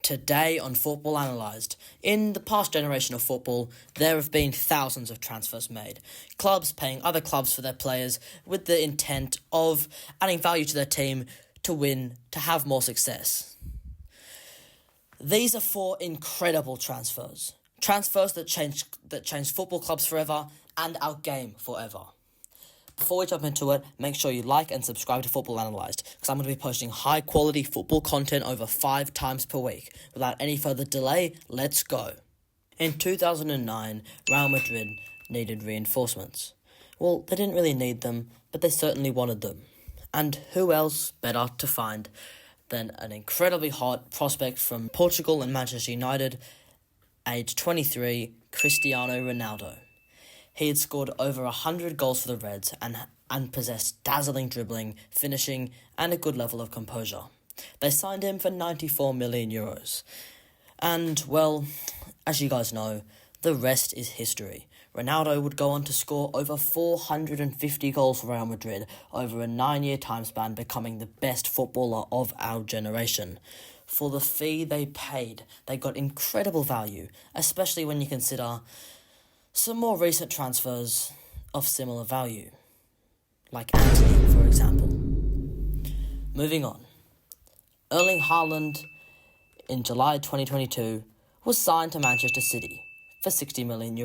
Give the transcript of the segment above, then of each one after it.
Today on Football Analysed. In the past generation of football, there have been thousands of transfers made. Clubs paying other clubs for their players with the intent of adding value to their team to win, to have more success. These are 4 incredible transfers. Transfers that change football clubs forever and our game forever. Before we jump into it, make sure you like and subscribe to Football Analysed, because I'm going to be posting high-quality football content over 5 times per week. Without any further delay, let's go. In 2009, Real Madrid needed reinforcements. Well, they didn't really need them, but they certainly wanted them. And who else better to find than an incredibly hot prospect from Portugal and Manchester United, aged 23, Cristiano Ronaldo. He had scored over 100 goals for the Reds and possessed dazzling dribbling, finishing, and a good level of composure. They signed him for €94 million. And, well, as you guys know, the rest is history. Ronaldo would go on to score over 450 goals for Real Madrid over a 9-year time span, becoming the best footballer of our generation. For the fee they paid, they got incredible value, especially when you consider some more recent transfers of similar value, like Antony, for example. Moving on. Erling Haaland, in July 2022, was signed to Manchester City for €60 million.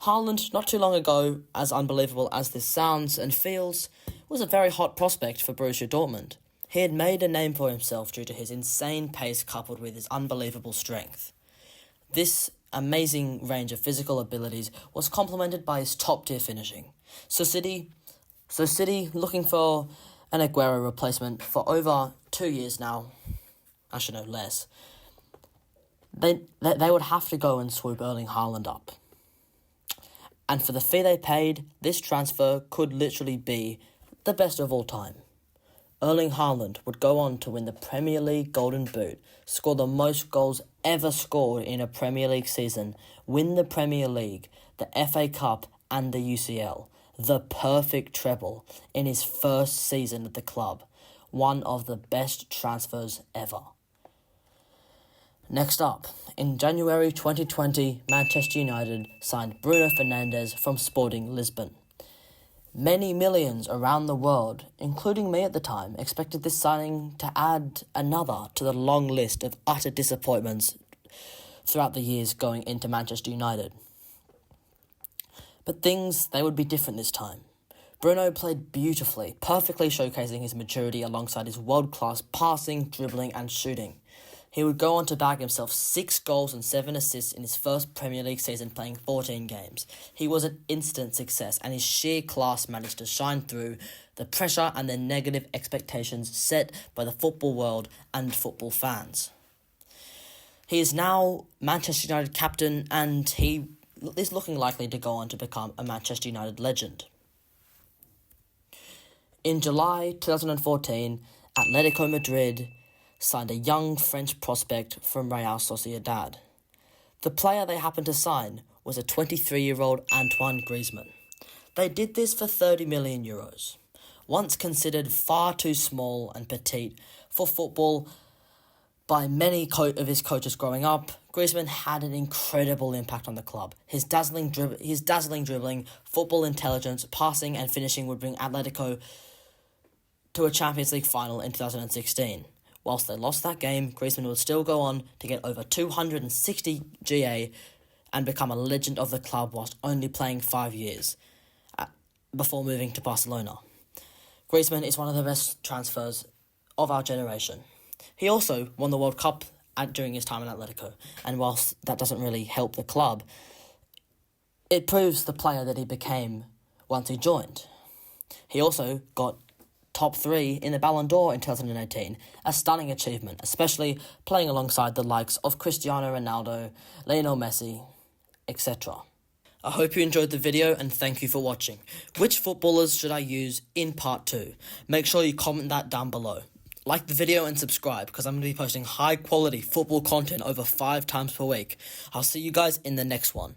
Haaland, not too long ago, as unbelievable as this sounds and feels, was a very hot prospect for Borussia Dortmund. He had made a name for himself due to his insane pace coupled with his unbelievable strength. This amazing range of physical abilities was complemented by his top-tier finishing. So City, looking for an Aguero replacement for over 2 years now, actually no less, they would have to go and swoop Erling Haaland up. And for the fee they paid, this transfer could literally be the best of all time. Erling Haaland would go on to win the Premier League Golden Boot, score the most goals ever scored in a Premier League season, win the Premier League, the FA Cup and the UCL, the perfect treble in his first season at the club. One of the best transfers ever. Next up, in January 2020, Manchester United signed Bruno Fernandes from Sporting Lisbon. Many millions around the world, including me at the time, expected this signing to add another to the long list of utter disappointments throughout the years going into Manchester United. But they would be different this time. Bruno played beautifully, perfectly showcasing his maturity alongside his world-class passing, dribbling and shooting. He would go on to bag himself 6 goals and 7 assists in his first Premier League season, playing 14 games. He was an instant success, and his sheer class managed to shine through the pressure and the negative expectations set by the football world and football fans. He is now Manchester United captain, and he is looking likely to go on to become a Manchester United legend. In July 2014, Atletico Madrid signed a young French prospect from Real Sociedad. The player they happened to sign was a 23-year-old Antoine Griezmann. They did this for €30 million. Once considered far too small and petite for football by many of his coaches growing up, Griezmann had an incredible impact on the club. His dazzling dribbling, football intelligence, passing and finishing would bring Atletico to a Champions League final in 2016. Whilst they lost that game, Griezmann would still go on to get over 260 GA and become a legend of the club whilst only playing 5 years before moving to Barcelona. Griezmann is one of the best transfers of our generation. He also won the World Cup during his time in Atletico, and whilst that doesn't really help the club, it proves the player that he became once he joined. He also got top 3 in the Ballon d'Or in 2018, a stunning achievement, especially playing alongside the likes of Cristiano Ronaldo, Lionel Messi, etc. I hope you enjoyed the video and thank you for watching. Which footballers should I use in part 2? Make sure you comment that down below. Like the video and subscribe, because I'm going to be posting high quality football content over 5 times per week. I'll see you guys in the next one.